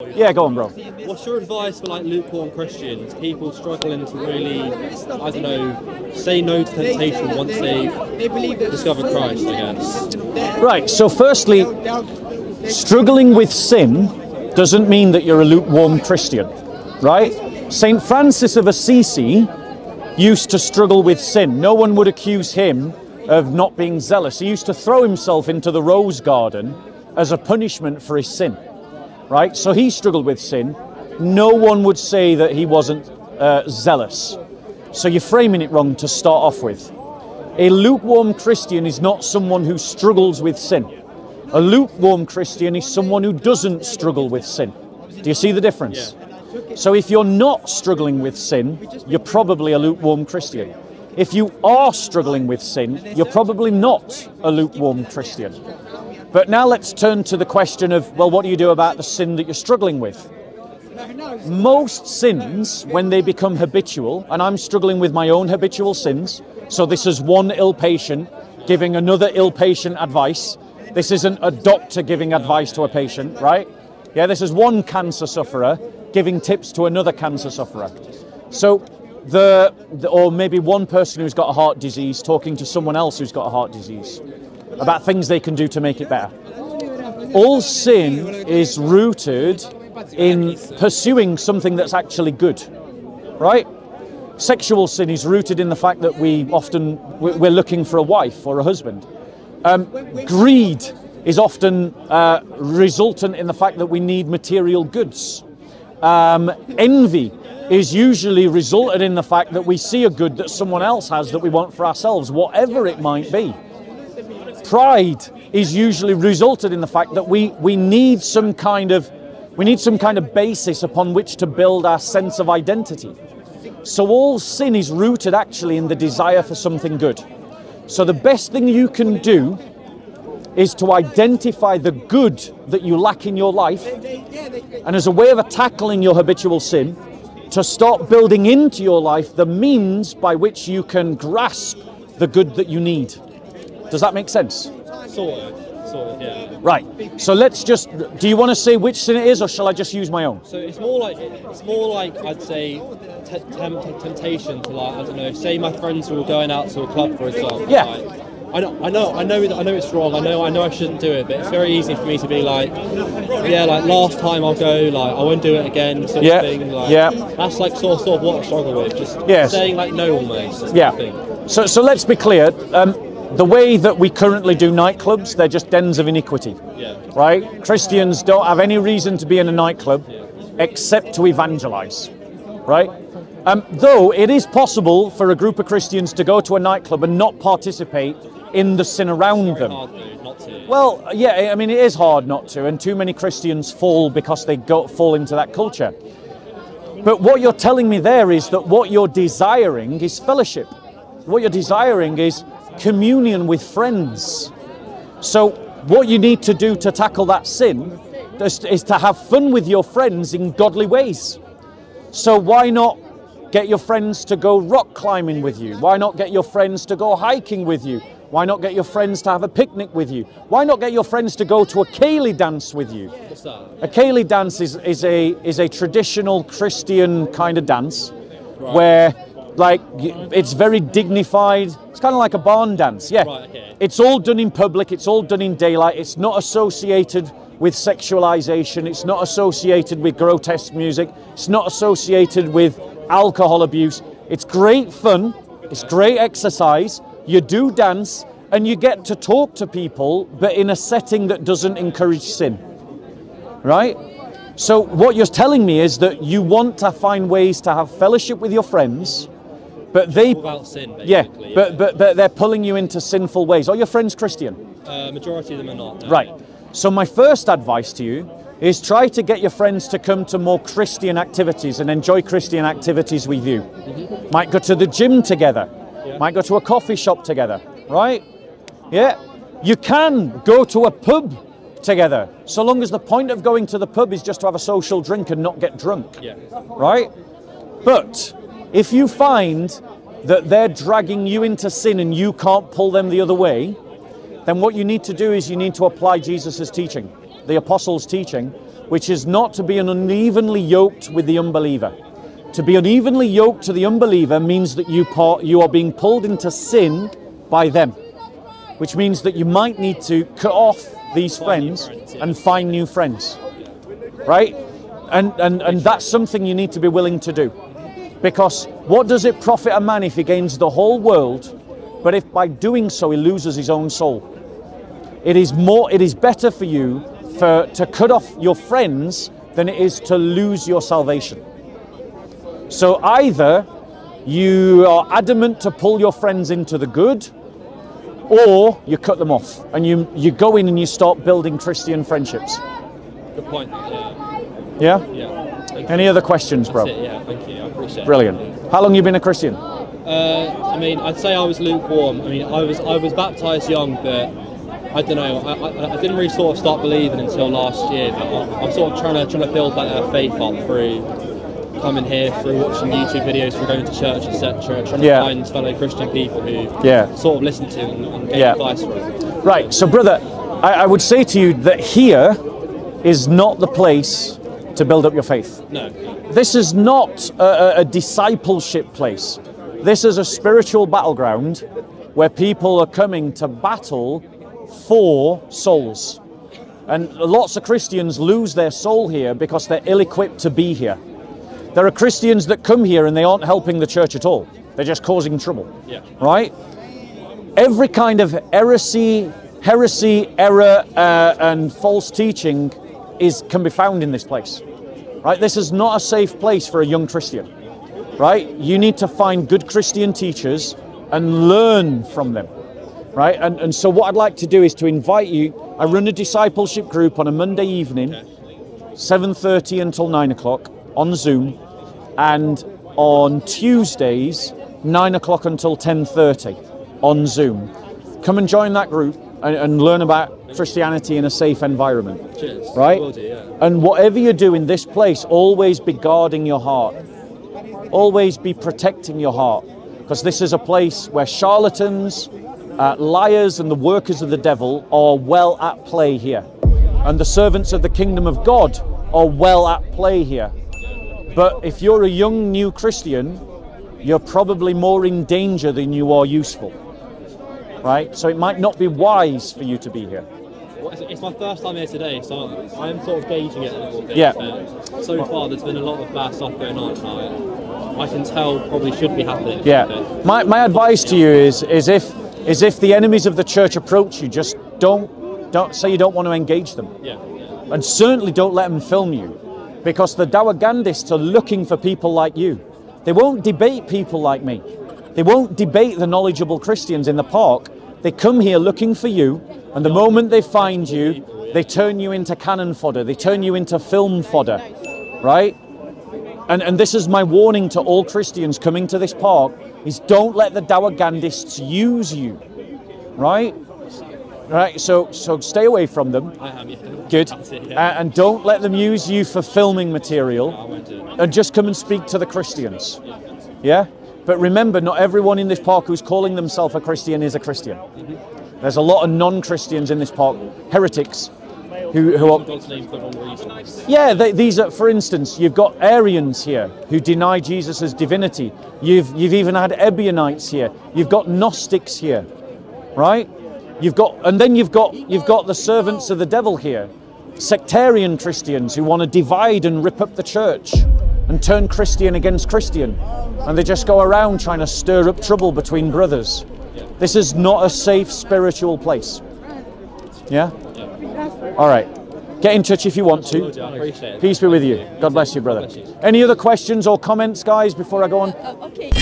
Yeah, go on, bro. What's your advice for like lukewarm Christians, people struggling to really, I don't know, say no to temptation once they discover Christ, I guess? Right, so firstly, struggling with sin doesn't mean that you're a lukewarm Christian, right? St. Francis of Assisi used to struggle with sin. No one would accuse him of not being zealous. He used to throw himself into the rose garden as a punishment for his sin, right? So he struggled with sin. No one would say that he wasn't zealous. So you're framing it wrong to start off with. A lukewarm Christian is not someone who struggles with sin. A lukewarm Christian is someone who doesn't struggle with sin. Do you see the difference? Yeah. So if you're not struggling with sin, you're probably a lukewarm Christian. If you are struggling with sin, you're probably not a lukewarm Christian. But now let's turn to the question of, well, what do you do about the sin that you're struggling with? Most sins, when they become habitual, and I'm struggling with my own habitual sins, so this is one ill patient giving another ill patient advice. This isn't a doctor giving advice to a patient, right? Yeah, this is one cancer sufferer giving tips to another cancer sufferer. So or maybe one person who's got a heart disease talking to someone else who's got a heart disease about things they can do to make it better. All sin is rooted in pursuing something that's actually good, right? Sexual sin is rooted in the fact that we're looking for a wife or a husband. Greed is often resultant in the fact that we need material goods. Envy is usually resulted in the fact that we see a good that someone else has that we want for ourselves, whatever it might be. Pride is usually resulted in the fact that we need some kind of basis upon which to build our sense of identity. So all sin is rooted actually in the desire for something good. So the best thing you can do is to identify the good that you lack in your life, and as a way of tackling your habitual sin, to start building into your life the means by which you can grasp the good that you need. Does that make sense? Sort of, yeah. Right. So do you want to say which sin it is, or shall I just use my own? So it's more like I'd say temptation to, like, I don't know, say my friends were going out to a club, for example. Yeah. Like, I know it's wrong. I know I shouldn't do it, but it's very easy for me to be like, yeah, like last time I'll go, like I won't do it again, sort of thing. Like, that's like sort of what I struggle with, just saying like no almost. Yeah. So let's be clear. The way that we currently do nightclubs, they're just dens of iniquity. Yeah. Right? Christians don't have any reason to be in a nightclub except to evangelize. Right? Though it is possible for a group of Christians to go to a nightclub and not participate in the sin around them. Not to. Well, yeah, I mean, it is hard not to, and too many Christians fall because they fall into that culture. But what you're telling me there is that what you're desiring is fellowship. What you're desiring is communion with friends. So what you need to do to tackle that sin is to have fun with your friends in godly ways. So why not get your friends to go rock climbing with you? Why not get your friends to go hiking with you? Why not get your friends to have a picnic with you? Why not get your friends to go to a ceilidh dance with you? What's that? A ceilidh dance is a traditional Christian kind of dance, where like it's very dignified. It's kind of like a barn dance. Yeah. Right, okay. It's all done in public. It's all done in daylight. It's not associated with sexualization. It's not associated with grotesque music. It's not associated with alcohol abuse. It's great fun. It's great exercise. You do dance and you get to talk to people, but in a setting that doesn't encourage sin. Right? So what you're telling me is that you want to find ways to have fellowship with your friends, but without sin, basically. But they're pulling you into sinful ways. Are your friends Christian? Majority of them are not. No. Right. So my first advice to you is try to get your friends to come to more Christian activities and enjoy Christian activities with you. Mm-hmm. Might go to the gym together. Yeah. Might go to a coffee shop together. Right? Yeah. You can go to a pub together, so long as the point of going to the pub is just to have a social drink and not get drunk. Yeah. Right? But if you find that they're dragging you into sin and you can't pull them the other way, then what you need to do is you need to apply Jesus' teaching, the apostles' teaching, which is not to be unevenly yoked with the unbeliever. To be unevenly yoked to the unbeliever means that you are being pulled into sin by them, which means that you might need to cut off these friends and find new friends, right? And that's something you need to be willing to do, because what does it profit a man if he gains the whole world, but if by doing so he loses his own soul? It is better for you to cut off your friends than it is to lose your salvation. So either you are adamant to pull your friends into the good, or you cut them off and you go in and you start building Christian friendships. Good point. Yeah? Yeah. Any other questions, bro? That's it, yeah, thank you. I appreciate it. Brilliant. How long have you been a Christian? I mean, I'd say I was lukewarm. I mean, I was baptised young, but I don't know. I didn't really sort of start believing until last year. But I'm sort of trying to build that faith up through coming here, through watching YouTube videos, through going to church, etc. Trying to find fellow Christian people who sort of listen to and get advice from. Right. So, brother, I would say to you that here is not the place to build up your faith. No. This is not a discipleship place. This is a spiritual battleground where people are coming to battle for souls. And lots of Christians lose their soul here because they're ill-equipped to be here. There are Christians that come here and they aren't helping the church at all. They're just causing trouble. Yeah. Right? Every kind of heresy, error, and false teaching can be found in this place. Right? This is not a safe place for a young Christian. Right? You need to find good Christian teachers and learn from them. Right? And so what I'd like to do is to invite you. I run a discipleship group on a Monday evening, 7:30 until 9 o'clock on Zoom, and on Tuesdays, 9 o'clock until 10:30 on Zoom. Come and join that group and learn about Christianity in a safe environment. Cheers. Right? Will do, yeah. And whatever you do in this place, always be guarding your heart. Always be protecting your heart, because this is a place where charlatans, liars and the workers of the devil are well at play here. And the servants of the kingdom of God are well at play here. But if you're a young new Christian, you're probably more in danger than you are useful. Right? So it might not be wise for you to be here. Well, it's my first time here today, so I am sort of gauging it a little bit. Yeah. So far there's been a lot of bad stuff going on. I can tell probably should be happening. Yeah. My advice to you is if the enemies of the church approach you, just don't say you don't want to engage them. Yeah. And certainly don't let them film you, because the Dawagandists are looking for people like you. They won't debate people like me. They won't debate the knowledgeable Christians in the park. They come here looking for you, and the moment they find you, they turn you into cannon fodder. They turn you into film fodder, right? And this is my warning to all Christians coming to this park, is don't let the Dawagandists use you, right? Right, so stay away from them. I am, yeah. Good. And don't let them use you for filming material. I won't do it. And just come and speak to the Christians. Yeah? But remember, not everyone in this park who's calling themselves a Christian is a Christian. There's a lot of non-Christians in this park, heretics, who are... God's name for the wrong reasons. Yeah, these are, for instance, you've got Arians here who deny Jesus' divinity. You've even had Ebionites here. You've got Gnostics here, right? You've got the servants of the devil here, sectarian Christians who want to divide and rip up the church and turn Christian against Christian, and they just go around trying to stir up trouble between brothers. This is not a safe spiritual place. Yeah? All right. Get in touch if you want to. I appreciate it. Peace be with you. God bless you, brother. Any other questions or comments, guys, before I go on? Okay.